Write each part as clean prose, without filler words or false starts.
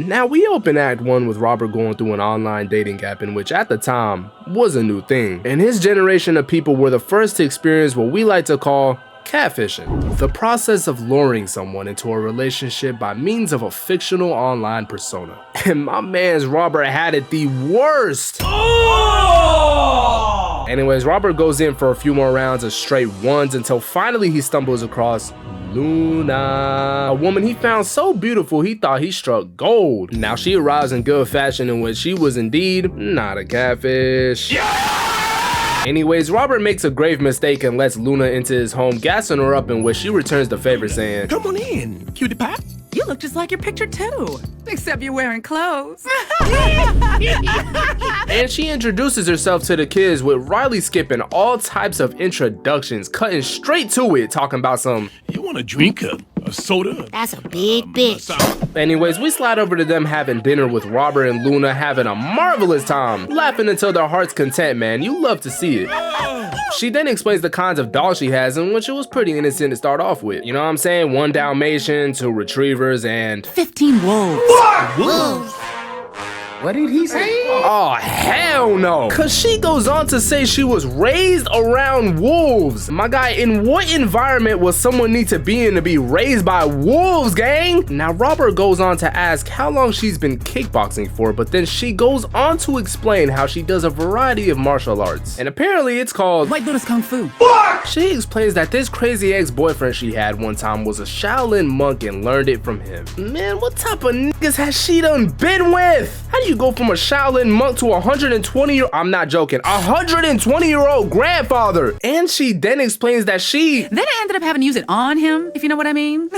Now we open Act 1 with Robert going through an online dating app in which at the time was a new thing. And his generation of people were the first to experience what we like to call catfishing, the process of luring someone into a relationship by means of a fictional online persona. And my man's Robert had it the worst. Oh! Anyways, Robert goes in for a few more rounds of straight ones until finally he stumbles across Luna, a woman he found so beautiful he thought he struck gold. Now she arrives in good fashion in which she was indeed not a catfish. Yeah! Anyways, Robert makes a grave mistake and lets Luna into his home, gassing her up, in which she returns the favor saying, "Come on in, cutie pie. You look just like your picture too, except you're wearing clothes." And she introduces herself to the kids with Riley skipping all types of introductions, cutting straight to it, talking about some, "You want a drink, a soda?" That's a big bitch. Anyways, we slide over to them having dinner with Robert and Luna, having a marvelous time, laughing until their heart's content, man. You love to see it. She then explains the kinds of dogs she has, in which it was pretty innocent to start off with. You know what I'm saying? 1 Dalmatian, 2 retrievers, and 15 wolves. Wolves. What did he say? oh, hell no. Cause she goes on to say she was raised around wolves. My guy, in what environment will someone need to be in to be raised by wolves, gang? Now, Robert goes on to ask how long she's been kickboxing for, but then she goes on to explain how she does a variety of martial arts. And apparently it's called White Lotus Kung Fu. She explains that this crazy ex-boyfriend she had one time was a Shaolin monk and learned it from him. Man, what type of niggas has she done been with? How do you go from a Shaolin monk to 120-year-old, I'm not joking, 120-year-old grandfather? And she then explains that she Then I ended up having to use it on him, if you know what I mean.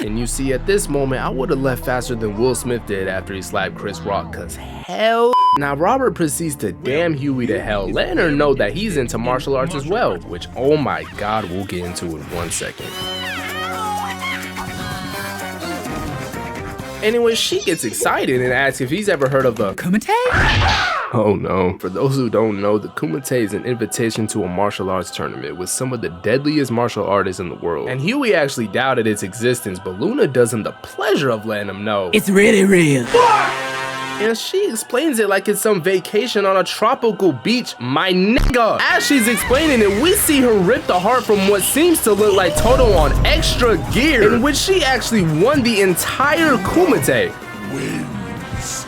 And you see, at this moment, I would have left faster than Will Smith did after he slapped Chris Rock, cause hell. Now Robert proceeds to damn Huey to hell, letting her know that he's into martial arts as well, which, oh my god, we'll get into in 1 second. Anyway, she gets excited and asks if he's ever heard of the Kumite? Oh no. For those who don't know, the Kumite is an invitation to a martial arts tournament with some of the deadliest martial artists in the world. And Huey actually doubted its existence, but Luna does him the pleasure of letting him know. It's really real. And she explains it like it's some vacation on a tropical beach, my nigga. As she's explaining it, we see her rip the heart from what seems to look like Toto on extra gear, in which she actually won the entire Kumite. Wins.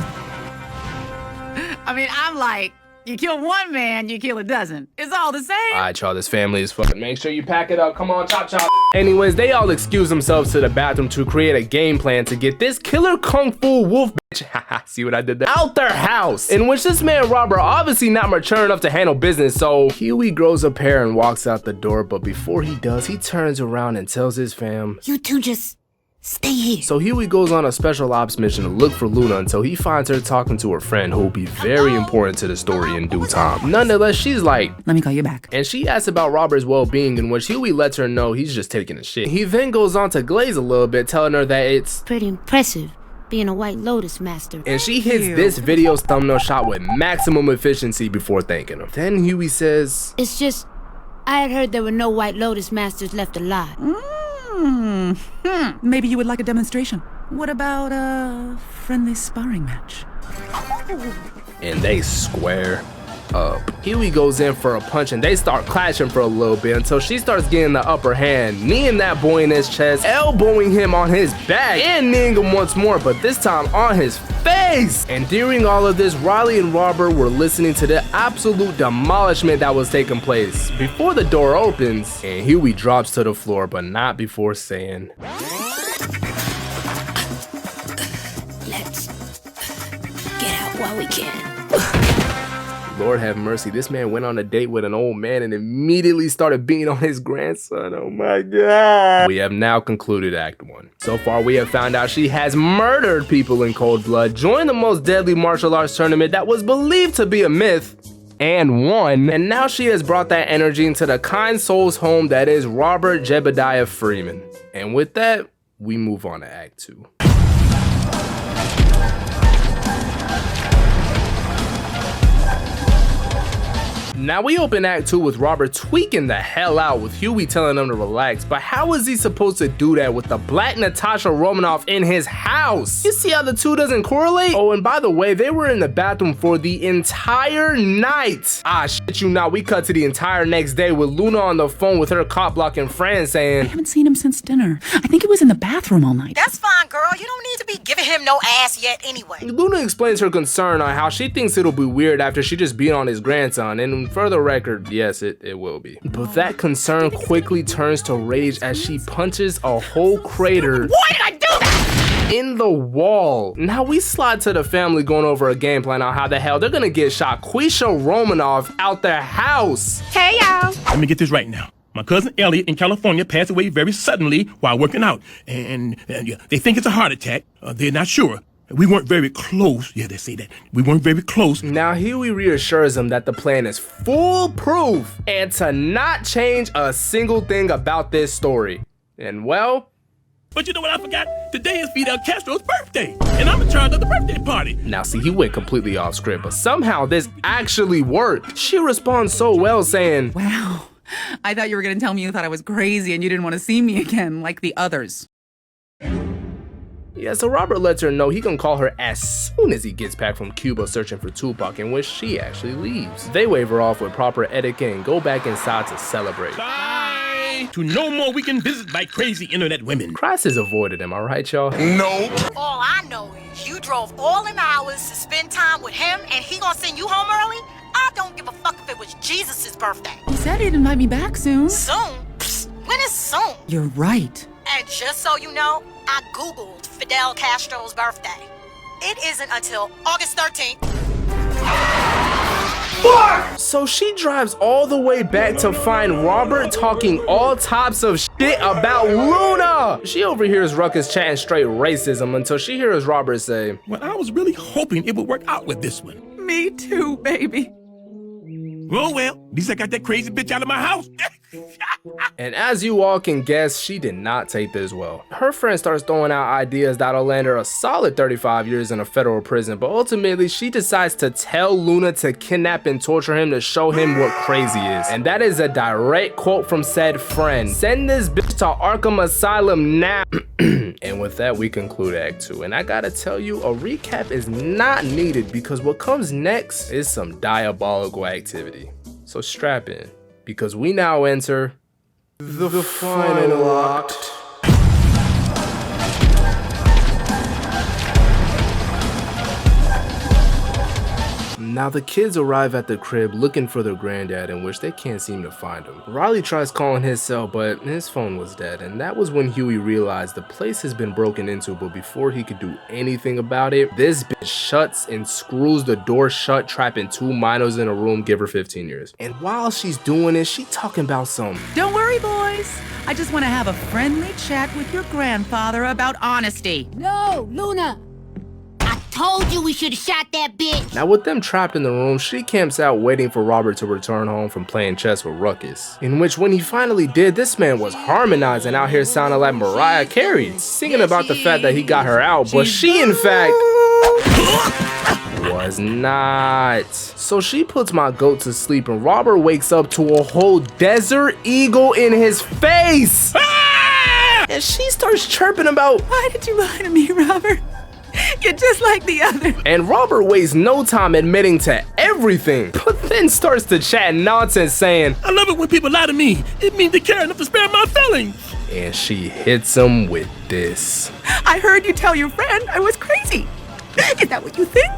I mean, I'm like, you kill one man, you kill a dozen. It's all the same. Alright, y'all, this family is fucking. Make sure you pack it up. Come on, chop chop. Anyways, they all excuse themselves to the bathroom to create a game plan to get this killer kung fu wolf bitch, see what I did there? Out their house. In which this man Robert obviously not mature enough to handle business, so Huey grows a pair and walks out the door, but before he does, he turns around and tells his fam, You two just stay here. so Huey goes on a special ops mission to look for Luna until he finds her talking to her friend who will be very important to the story in due time. Nonetheless, she's like, Let me call you back. and she asks about Robert's well-being, in which Huey lets her know he's just taking a shit. He then goes on to glaze a little bit, telling her that it's Pretty impressive being a White Lotus master. and she hits this video's thumbnail shot with maximum efficiency before thanking him. Then Huey says, It's just, I had heard there were no White Lotus masters left alive. Maybe you would like a demonstration. What about a friendly sparring match? and they square up. Huey goes in for a punch and they start clashing for a little bit until she starts getting the upper hand, kneeing that boy in his chest, elbowing him on his back, and kneeing him once more, but this time on his face. And during all of this, Riley and Robert were listening to the absolute demolishment that was taking place before the door opens and Huey drops to the floor, but not before saying, Let's get out while we can. Lord have mercy, this man went on a date with an old man and immediately started beating on his grandson. Oh my god. We have now concluded Act 1. So far, we have found out she has murdered people in cold blood, joined the most deadly martial arts tournament that was believed to be a myth, and won. And now she has brought that energy into the kind soul's home that is Robert Jebediah Freeman. And with that, we move on to Act 2. Now we open Act 2 with Robert tweaking the hell out with Huey telling him to relax, but how is he supposed to do that with the black Natasha Romanoff in his house? You see how the two doesn't correlate? Oh, and by the way, they were in the bathroom for the entire night. Ah, shit you not, we cut to the entire next day with Luna on the phone with her cop-blocking friend saying, I haven't seen him since dinner. I think he was in the bathroom all night. That's fine, girl. You don't need to be giving him no ass yet anyway. Luna explains her concern on how she thinks it'll be weird after she just beat on his grandson, and for the record, yes, it will be. But that concern quickly turns to rage as she punches a whole crater. Why did I do that? In the wall. Now we slide to the family going over a game plan on how the hell they're gonna get Shaquisha Romanoff out their house. Hey, y'all. Let me get this right now. My cousin Elliot in California passed away very suddenly while working out. And they think it's a heart attack. They're not sure. We weren't very close. Yeah, they say that. We weren't very close. Now Huey reassures him that the plan is foolproof and to not change a single thing about this story. And well... But you know what I forgot? Today is Fidel Castro's birthday, and I'm in charge of the birthday party. Now see, he went completely off script, but somehow this actually worked. She responds so well saying, Wow. I thought you were going to tell me you thought I was crazy and you didn't want to see me again like the others. yeah, so Robert lets her know he can call her as soon as he gets back from Cuba searching for Tupac, in which she actually leaves. They wave her off with proper etiquette and go back inside to celebrate. Bye to no more weekend visits by crazy internet women. Christ has avoided him, alright y'all? No. All I know is you drove all them hours to spend time with him and he gonna send you home early? I don't give a fuck if it was Jesus' birthday. He said he'd invite me back soon. Soon? Psst, when is soon? You're right. And just so you know, I Googled Fidel Castro's birthday. It isn't until August 13th. So she drives all the way back to find Robert talking all types of shit about Luna. She overhears Ruckus chatting straight racism until she hears Robert say, Well, I was really hoping it would work out with this one. Me too, baby. Oh well, at least I got that crazy bitch out of my house. and as you all can guess, she did not take this well. Her friend starts throwing out ideas that'll land her a solid 35 years in a federal prison, but ultimately she decides to tell Luna to kidnap and torture him to show him what crazy is. And that is a direct quote from said friend. Send this bitch to Arkham Asylum now. And with that, we conclude Act 2. And I gotta tell you, a recap is not needed because what comes next is some diabolical activity. So strap in, because we now enter the final act. Now the kids arrive at the crib looking for their granddad, in which they can't seem to find him. Riley tries calling his cell, but his phone was dead, and that was when Huey realized the place has been broken into, but before he could do anything about it, this bitch shuts and screws the door shut, trapping 2 minors in a room, give her 15 years. And while she's doing it, she talking about some. Don't worry, boys. I just want to have a friendly chat with your grandfather about honesty. No, Luna! I told you we should have shot that bitch! Now with them trapped in the room, she camps out waiting for Robert to return home from playing chess with Ruckus. In which when he finally did, this man was harmonizing out here sounding like Mariah Carey, singing about the fact that he got her out, but she in fact was not. So she puts my goat to sleep and Robert wakes up to a whole desert eagle in his face! And she starts chirping about, Why did you lie to me, Robert? You're just like the other. and Robert wastes no time admitting to everything, but then starts to chat nonsense saying, I love it when people lie to me. It means they care enough to spare my feelings. and she hits him with this. I heard you tell your friend I was crazy. Is that what you think?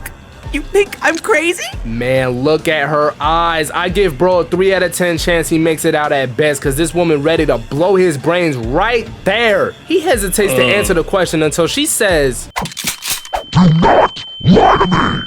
You think I'm crazy? Man, look at her eyes. I give bro a 3 out of 10 chance he makes it out at best, cause this woman ready to blow his brains right there. He hesitates to answer the question until she says, Do not lie to me.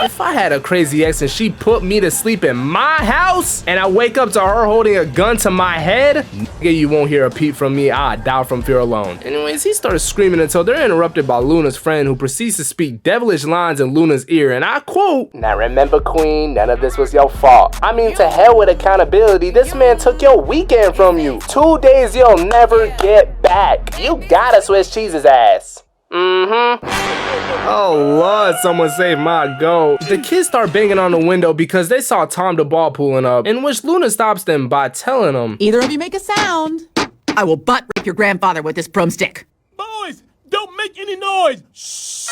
if I had a crazy ex and she put me to sleep in my house and I wake up to her holding a gun to my head, nigga, you won't hear a peep from me. I die from fear alone. Anyways, he starts screaming until they're interrupted by Luna's friend, who proceeds to speak devilish lines in Luna's ear, and I quote, "Now remember, queen, none of this was your fault. I mean, to hell with accountability. This man took your weekend from you. 2 days you'll never get back. You gotta Swiss cheese his ass." Oh Lord, someone save my goat. The kids start banging on the window because they saw Tom the ball pulling up, in which Luna stops them by telling them, Either of you make a sound, I will butt rape your grandfather with this broomstick. Boys, don't make any noise.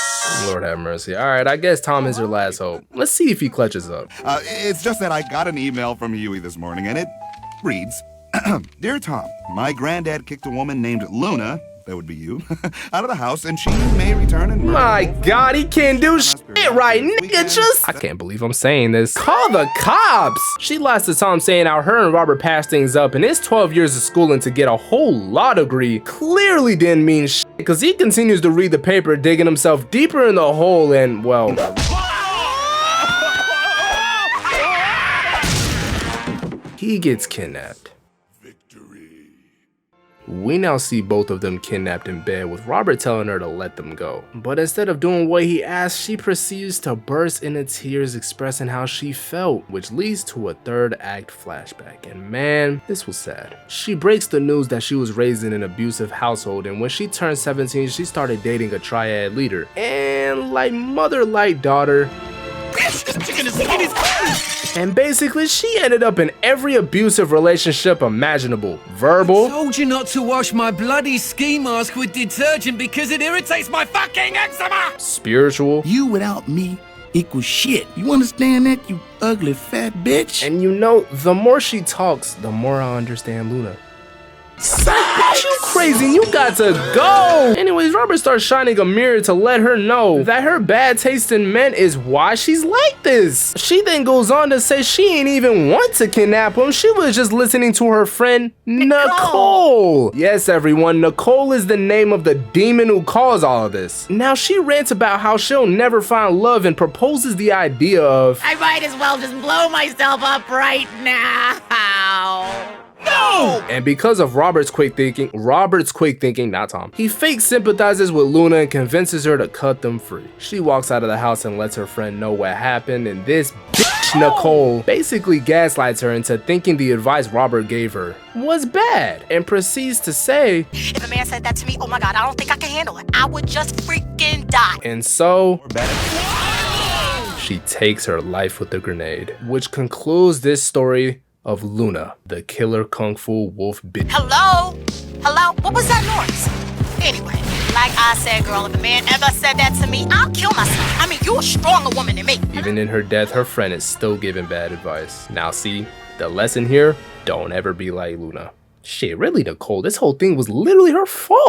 Lord have mercy. Alright, I guess Tom is her last hope. Let's see if he clutches up. It's just that I got an email from Huey this morning, and it reads, Dear Tom, my granddad kicked a woman named Luna, that would be you, out of the house, and she may return and murder My both God, he can't do shit right, nigga. Just I can't believe I'm saying this. Call the cops. She lies to Tom saying how her and Robert passed things up, and his 12 years of schooling to get a whole law degree clearly didn't mean shit, because he continues to read the paper, digging himself deeper in the hole, and well, he gets kidnapped. We now see both of them kidnapped in bed, with Robert telling her to let them go. But instead of doing what he asked, she proceeds to burst into tears expressing how she felt, which leads to a third act flashback. And man, this was sad. She breaks the news that she was raised in an abusive household, and when she turned 17, she started dating a triad leader. And like mother, like daughter. And basically, she ended up in every abusive relationship imaginable. Verbal. I told you not to wash my bloody ski mask with detergent because it irritates my fucking eczema! Spiritual. You without me equals shit. You understand that, you ugly fat bitch? And you know, the more she talks, the more I understand Luna. Bitch, you crazy, you got to go! Anyways, Robert starts shining a mirror to let her know that her bad taste in men is why she's like this. She then goes on to say she ain't even want to kidnap him, she was just listening to her friend Nicole. Yes, everyone, Nicole is the name of the demon who caused all of this. Now she rants about how she'll never find love and proposes the idea of, I might as well just blow myself up right now. No! And because of Robert's quick thinking, not Tom, he fake sympathizes with Luna and convinces her to cut them free. She walks out of the house and lets her friend know what happened, and this bitch Nicole basically gaslights her into thinking the advice Robert gave her was bad, and proceeds to say, If a man said that to me, oh my God, I don't think I can handle it. I would just freaking die. and so she takes her life with a grenade, which concludes this story of Luna, the killer kung fu wolf bitch. Hello? Hello? What was that noise? Anyway, like I said, girl, if a man ever said that to me, I'll kill myself. I mean, you're a stronger woman than me. Even in her death, her friend is still giving bad advice. Now see, the lesson here, don't ever be like Luna. Shit, really, Nicole, this whole thing was literally her fault.